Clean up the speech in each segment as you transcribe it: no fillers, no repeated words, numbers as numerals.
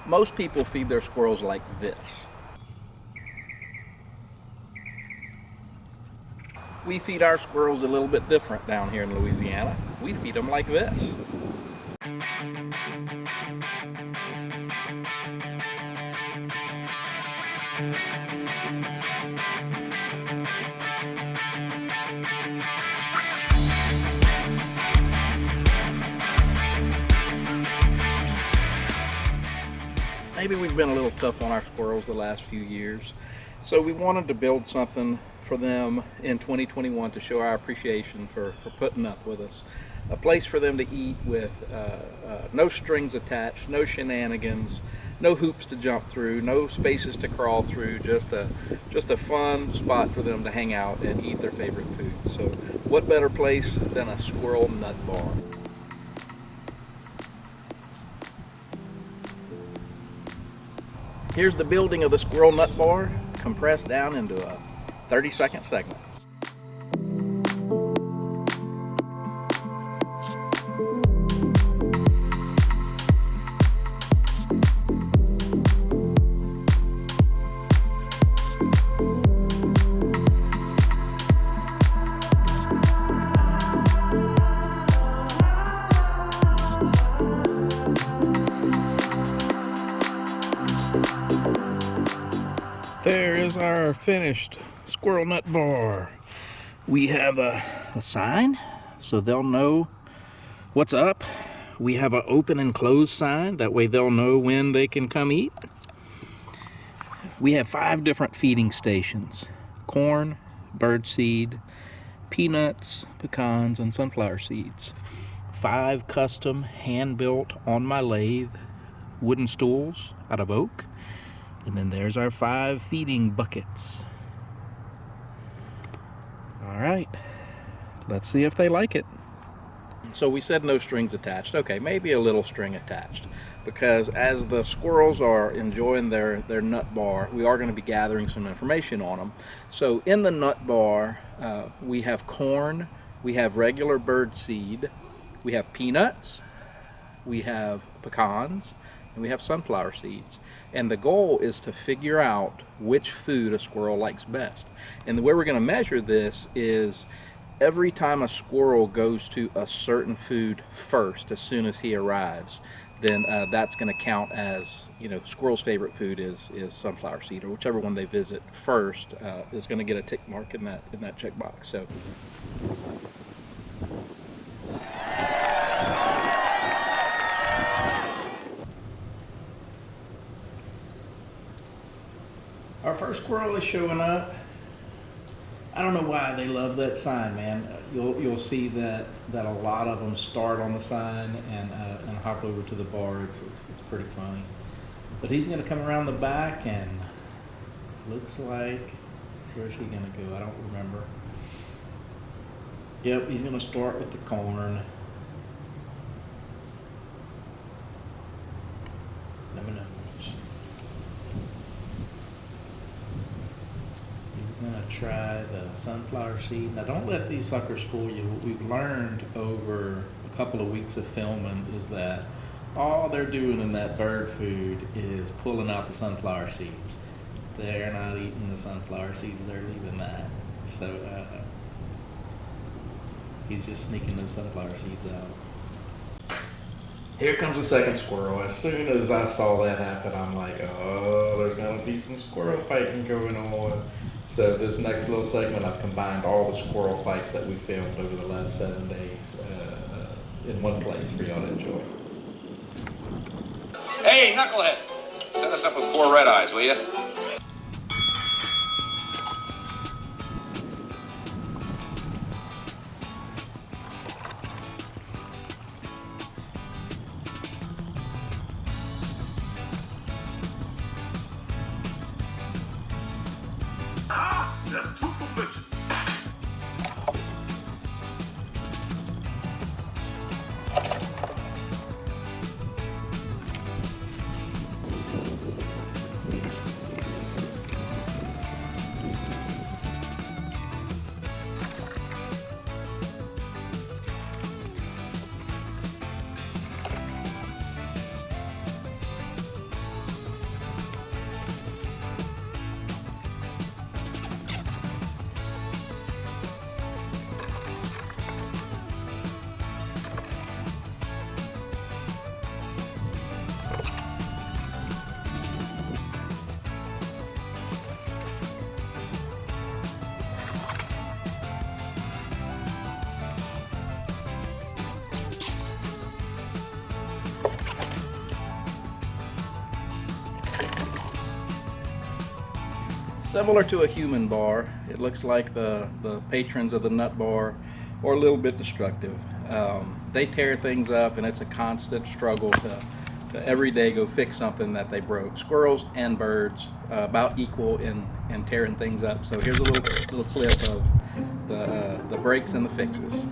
Most people feed their squirrels like this. We feed our squirrels a little bit different down here in Louisiana. We feed them like this. Maybe we've been a little tough on our squirrels the last few years, so we wanted to build something for them in 2021 to show our appreciation for putting up with us. A place for them to eat with no strings attached, no shenanigans, no hoops to jump through, no spaces to crawl through, just a fun spot for them to hang out and eat their favorite food. So what better place than a squirrel nut bar? Here's the building of the squirrel nut bar compressed down into a 30-second segment. There is our finished squirrel nut bar. We have a sign so they'll know what's up. We have an open and closed sign, that way they'll know when they can come eat. We have 5 different feeding stations: corn, birdseed, peanuts, pecans, and sunflower seeds. 5 custom hand-built on my lathe wooden stools out of oak. And then there's our 5 feeding buckets. All right, let's see if they like it. So we said no strings attached. Okay, maybe a little string attached, because as the squirrels are enjoying their nut bar, we are going to be gathering some information on them. So in the nut bar, we have corn, we have regular bird seed, we have peanuts, we have pecans, and we have sunflower seeds. And the goal is to figure out which food a squirrel likes best. And the way we're going to measure this is every time a squirrel goes to a certain food first, as soon as he arrives, then that's going to count as, you know, the squirrel's favorite food is sunflower seed, or whichever one they visit first is going to get a tick mark in that checkbox. So. Our first squirrel is showing up. I don't know why they love that sign, man. You'll see that a lot of them start on the sign and hop over to the bar. It's pretty funny. But he's going to come around the back, and looks like, where's he going to go? I don't remember. Yep, he's going to start with the corn. Let me know. I'm going to try the sunflower seed. Now, don't let these suckers fool you. What we've learned over a couple of weeks of filming is that all they're doing in that bird food is pulling out the sunflower seeds. They're not eating the sunflower seeds, they're leaving that. So he's just sneaking those sunflower seeds out. Here comes the second squirrel. As soon as I saw that happen, I'm like, oh, there's going to be some squirrel fighting going on. So this next little segment, I've combined all the squirrel fights that we filmed over the last 7 days in one place for y'all to enjoy. Hey, knucklehead, set us up with 4 red eyes, will you? That's 2 for bitches. Similar to a human bar, it looks like the patrons of the nut bar are a little bit destructive. They tear things up, and it's a constant struggle to every day go fix something that they broke. Squirrels and birds about equal in tearing things up. So here's a little clip of the breaks and the fixes.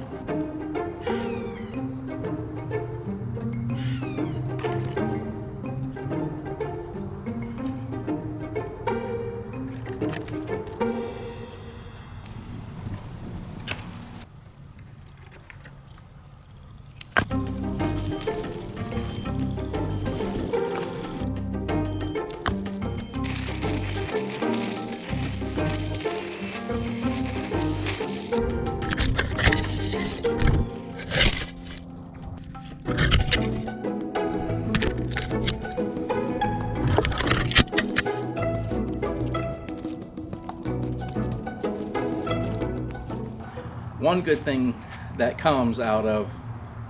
One good thing that comes out of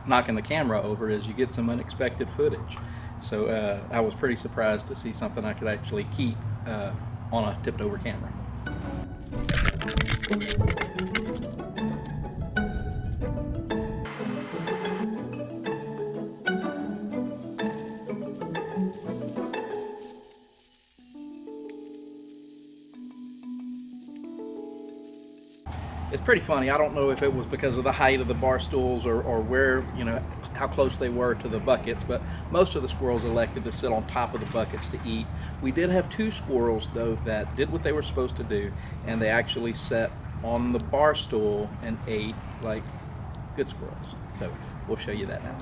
knocking the camera over is you get some unexpected footage. So I was pretty surprised to see something I could actually keep on a tipped over camera. It's pretty funny. I don't know if it was because of the height of the bar stools or where, how close they were to the buckets, but most of the squirrels elected to sit on top of the buckets to eat. We did have 2 squirrels, though, that did what they were supposed to do, and they actually sat on the bar stool and ate like good squirrels. So we'll show you that now.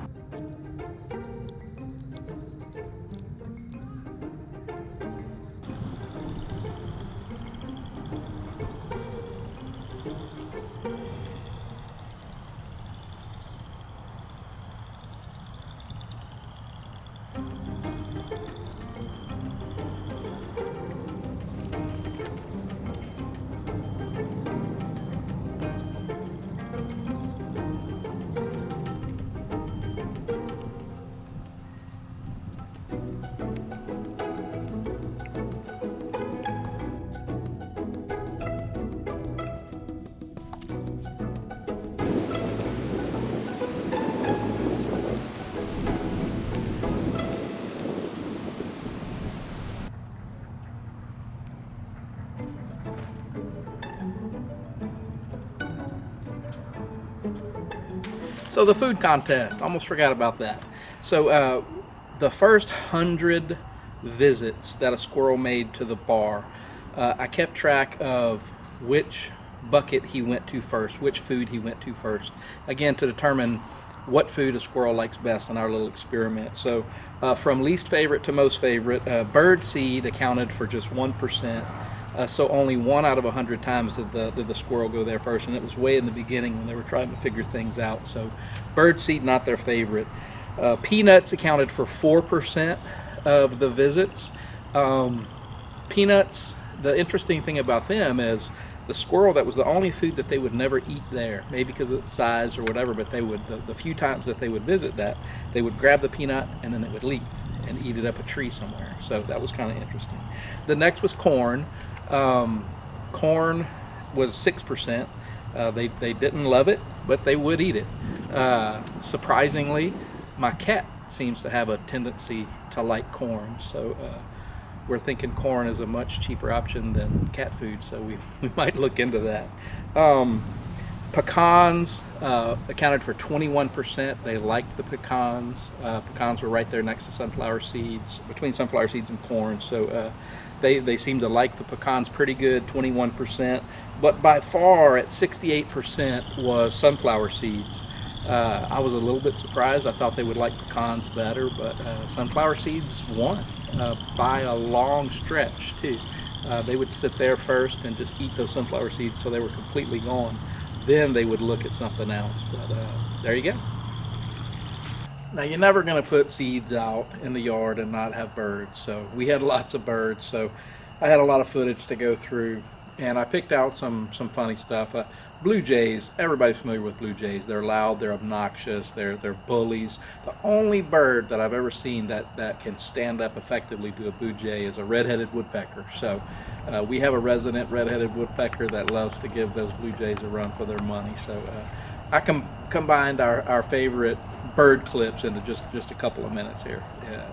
So the food contest, almost forgot about that. So the first 100 visits that a squirrel made to the bar, I kept track of which bucket he went to first, which food he went to first, again to determine what food a squirrel likes best in our little experiment. So from least favorite to most favorite, bird seed accounted for just 1%. So only 1 out of 100 times did the squirrel go there first, and it was way in the beginning when they were trying to figure things out. So bird seed, not their favorite. Peanuts accounted for 4% of the visits. Peanuts, the interesting thing about them is the squirrel, that was the only food that they would never eat there, maybe because of its size or whatever, but they would, the few times that they would visit that, they would grab the peanut and then they would leave and eat it up a tree somewhere. So that was kind of interesting. The next was corn. Corn was 6%. They didn't love it, but they would eat it. Surprisingly, my cat seems to have a tendency to like corn, so we're thinking corn is a much cheaper option than cat food, so we might look into that. Pecans accounted for 21%. They liked the pecans. Pecans were right there next to sunflower seeds, between sunflower seeds and corn, so they seem to like the pecans pretty good, 21%. But by far, at 68%, was sunflower seeds. I was a little bit surprised. I thought they would like pecans better, but sunflower seeds won by a long stretch, too. They would sit there first and just eat those sunflower seeds till they were completely gone. Then they would look at something else, but there you go. Now, you're never going to put seeds out in the yard and not have birds, so we had lots of birds, so I had a lot of footage to go through, and I picked out some funny stuff. Blue jays, everybody's familiar with blue jays. They're loud, they're obnoxious, they're bullies. The only bird that I've ever seen that can stand up effectively to a blue jay is a red-headed woodpecker. So We have a resident red-headed woodpecker that loves to give those blue jays a run for their money. So I combined our favorite bird clips into just a couple of minutes here. Yeah.